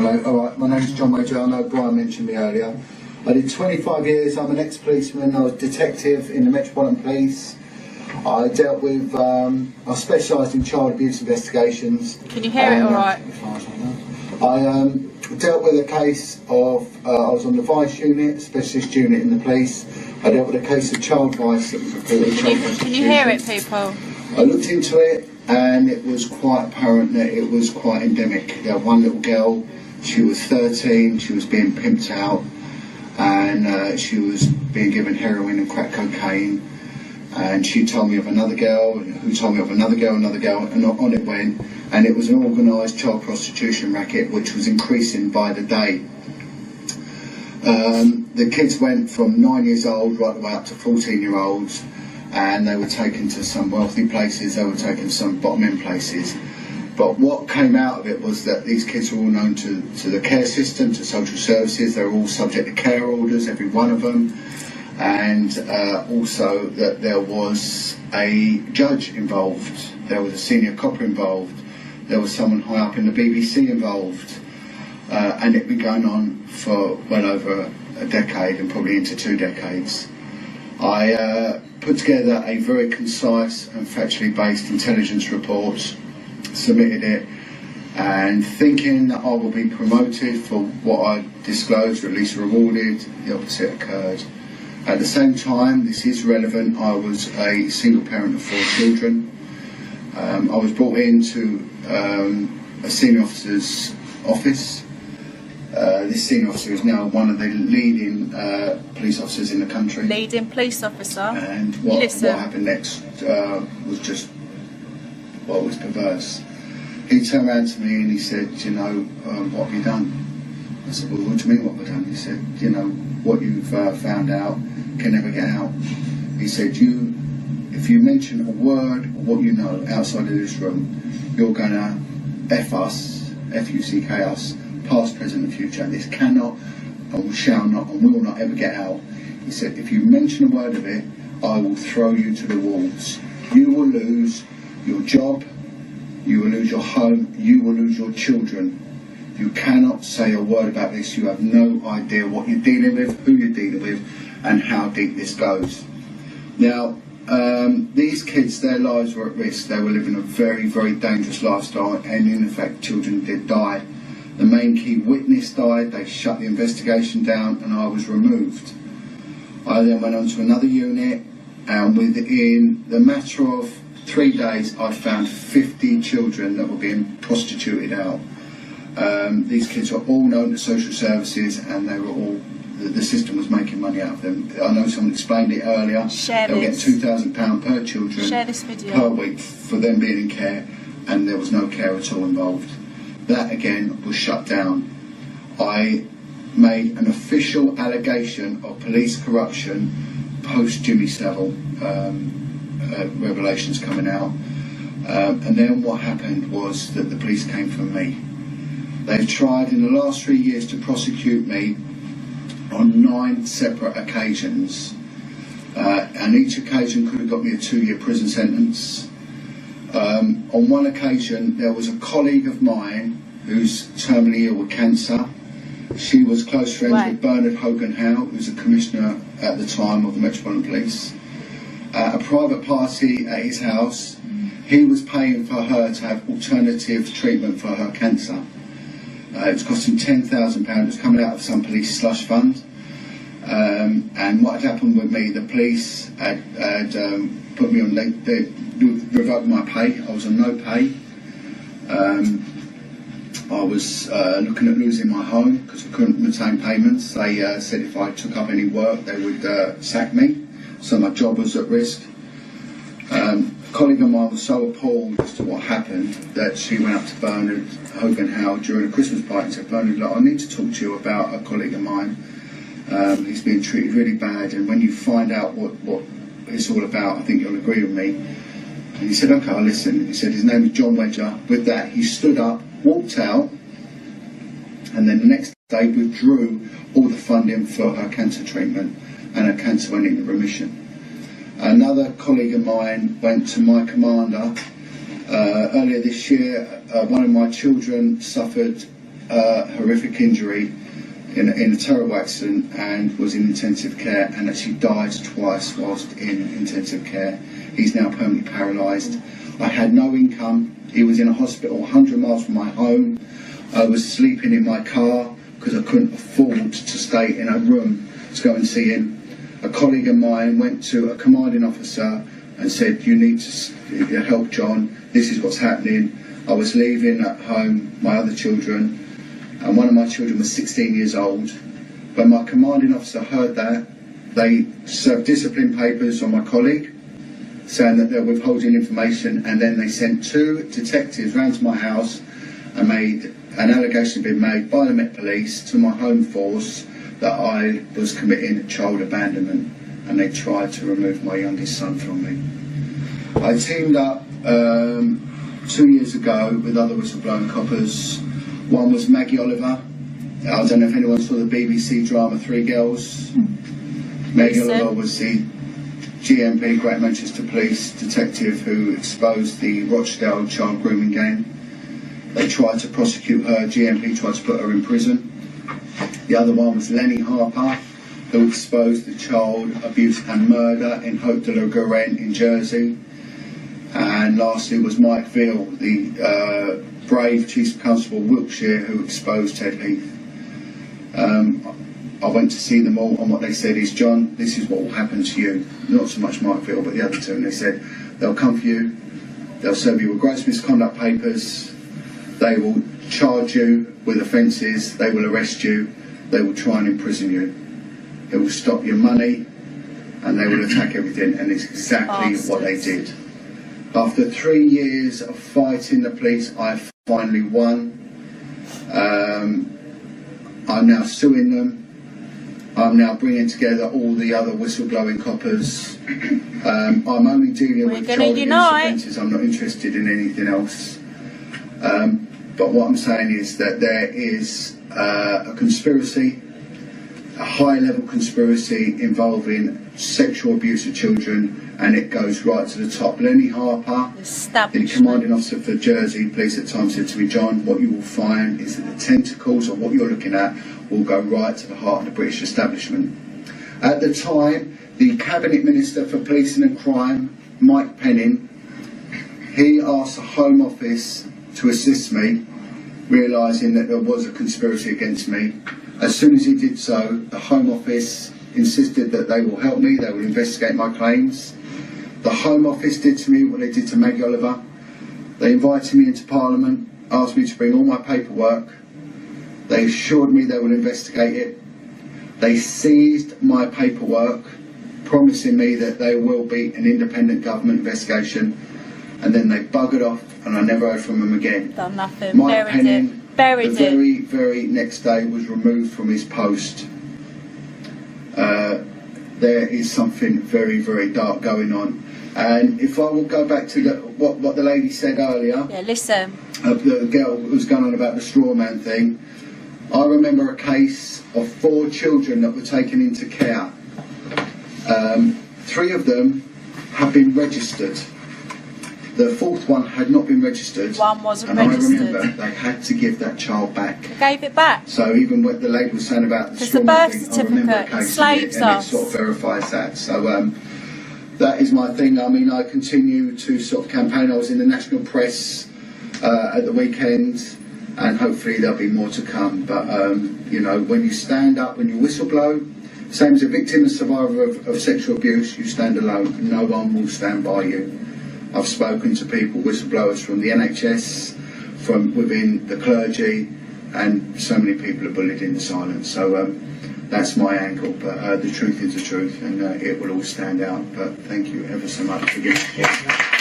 Hello, alright, my name's John Major. I know Brian mentioned me earlier. I did 25 years, I'm an ex-policeman, I was detective in the Metropolitan Police. I dealt with, I specialised in child abuse investigations. Can you hear it alright? I dealt with a case of, I was on the vice unit, specialist unit in the police. I dealt with a case of child vice that was reported. Can you hear it, people? I looked into it and it was quite apparent that it was quite endemic. There was one little girl, she was 13, she was being pimped out and she was being given heroin and crack cocaine. And she told me of another girl, who told me of another girl, and on it went. And it was an organised child prostitution racket which was increasing by the day. The kids went from 9 years old right the way up to 14-year-olds, and they were taken to some wealthy places, they were taken to some bottom-end places. But what came out of it was that these kids were all known to the care system, to social services. They were all subject to care orders, every one of them. And also that there was a judge involved, there was a senior copper involved, there was someone high up in the BBC involved, and it'd been going on for well over a decade and probably into 2 decades. I put together a very concise and factually based intelligence report, submitted it, and thinking that I would be promoted for what I disclosed or at least rewarded, the opposite occurred. At the same time, this is relevant, I was a single parent of 4 children. I was brought into a senior officer's office. This senior officer is now one of the leading police officers in the country. Leading police officer? And what happened next was just, well, was perverse. He turned around to me and he said, you know, what have you done? I said, well, what do you mean what have I done? He said, you know, what you've found out can never get out. He said, if you mention a word of what you know outside of this room, you're going to F us, F-U-C-K us, past, present and future. This cannot and shall not and will not ever get out. He said, if you mention a word of it, I will throw you to the wolves. You will lose your job, you will lose your home, you will lose your children. You cannot say a word about this. You have no idea what you're dealing with, who you're dealing with, and how deep this goes. Now, these kids, their lives were at risk. They were living a very, very dangerous lifestyle, and in effect, children did die. The main key witness died. They shut the investigation down, and I was removed. I then went on to another unit, and within the matter of 3 days, I found 50 children that were being prostituted out. These kids were all known to social services, and they were all, the system was making money out of them. I know someone explained it earlier. They were getting £2,000 per children per week for them being in care, and there was no care at all involved. That again was shut down. I made an official allegation of police corruption post Jimmy Savile revelations coming out, and then what happened was that the police came for me. They've tried in the last 3 years to prosecute me on 9 separate occasions, and each occasion could have got me a 2-year prison sentence. On one occasion there was a colleague of mine who's terminally ill with cancer. She was close friends with Bernard Hogan-Howe, who's a commissioner at the time of the Metropolitan Police. A private party at his house, he was paying for her to have alternative treatment for her cancer. It was costing £10,000, it was coming out of some police slush fund. And what had happened with me, the police had put me on, they revoked my pay. I was on no pay. I was looking at losing my home because I couldn't retain payments. They said if I took up any work they would sack me, so my job was at risk. A colleague of mine was so appalled as to what happened that she went up to Bernard Hogan-Howe during a Christmas party and said, Bernard, look, I need to talk to you about a colleague of mine. He's being treated really bad, and when you find out what it's all about, I think you'll agree with me. And he said, okay, I'll listen. He said his name is John Wedger. With that, he stood up, walked out, and then the next day withdrew all the funding for her cancer treatment, and her cancer went into remission. Another colleague of mine went to my commander. Earlier this year, one of my children suffered horrific injury in a terrible accident and was in intensive care and actually died twice whilst in intensive care. He's now permanently paralysed. I had no income. He was in a hospital 100 miles from my home. I was sleeping in my car because I couldn't afford to stay in a room to go and see him. A colleague of mine went to a commanding officer and said, "You need to help John, this is what's happening." I was leaving at home my other children, and one of my children was 16 years old. When my commanding officer heard that, they served discipline papers on my colleague, saying that they're withholding information, and then they sent 2 detectives round to my house and made an allegation been made by the Met Police to my home force that I was committing child abandonment, and they tried to remove my youngest son from me. I teamed up 2 years ago with other whistleblowing coppers. One was Maggie Oliver. I don't know if anyone saw the BBC drama Three Girls. Maggie Oliver was the GMP, Great Manchester Police detective who exposed the Rochdale child grooming gang. They tried to prosecute her. GMP tried to put her in prison. The other one was Lenny Harper, who exposed the child abuse and murder in Hope de la Garenne in Jersey. And lastly was Mike Veal, the brave Chief Constable Wiltshire, who exposed Ted Heath. I went to see them all, and what they said is, "John, this is what will happen to you." Not so much Mike Veal, but the other two. And they said, "They'll come for you, they'll serve you with gross misconduct papers, they will charge you with offences, they will arrest you, they will try and imprison you. They will stop your money, and they will attack everything." And it's exactly what they did. After 3 years of fighting the police, I finally won. I'm now suing them. I'm now bringing together all the other whistleblowing coppers. I'm only dealing with child abuse offences. I'm not interested in anything else. But what I'm saying is that there is a conspiracy, a high-level conspiracy involving sexual abuse of children, and it goes right to the top. Lenny Harper, the commanding officer for Jersey Police at the time, said to me, "John, what you will find is that the tentacles of what you're looking at will go right to the heart of the British establishment." At the time, the Cabinet Minister for Policing and Crime, Mike Penning, he asked the Home Office to assist me, realising that there was a conspiracy against me. As soon as he did so, the Home Office insisted that they will help me, they will investigate my claims. The Home Office did to me what they did to Maggie Oliver. They invited me into Parliament, asked me to bring all my paperwork. They assured me they will investigate it. They seized my paperwork, promising me that there will be an independent government investigation, and then they buggered off, and I never heard from them again. Done nothing. Mike Penning, Buried the very next day, was removed from his post. There is something very, very dark going on. And if I will go back to what the lady said earlier, Yeah, listen. the girl who was going on about the straw man thing, I remember a case of 4 children that were taken into care. 3 of them have been registered. The 4th one had not been registered. One wasn't and registered. I remember they had to give that child back. Gave it back. So even what the lady was saying about the Because straw the man birth thing, I remember a certificate case enslaves and it us. sort of verifies that. So that is my thing. I mean, I continue to sort of campaign. I was in the national press at the weekend, and hopefully there'll be more to come. But you know, when you stand up, when you whistleblow, same as a victim and survivor of sexual abuse, you stand alone. No one will stand by you. I've spoken to people, whistleblowers from the NHS, from within the clergy, and so many people are bullied into silence. So that's my angle, but the truth is the truth, and it will all stand out. But thank you ever so much for giving support.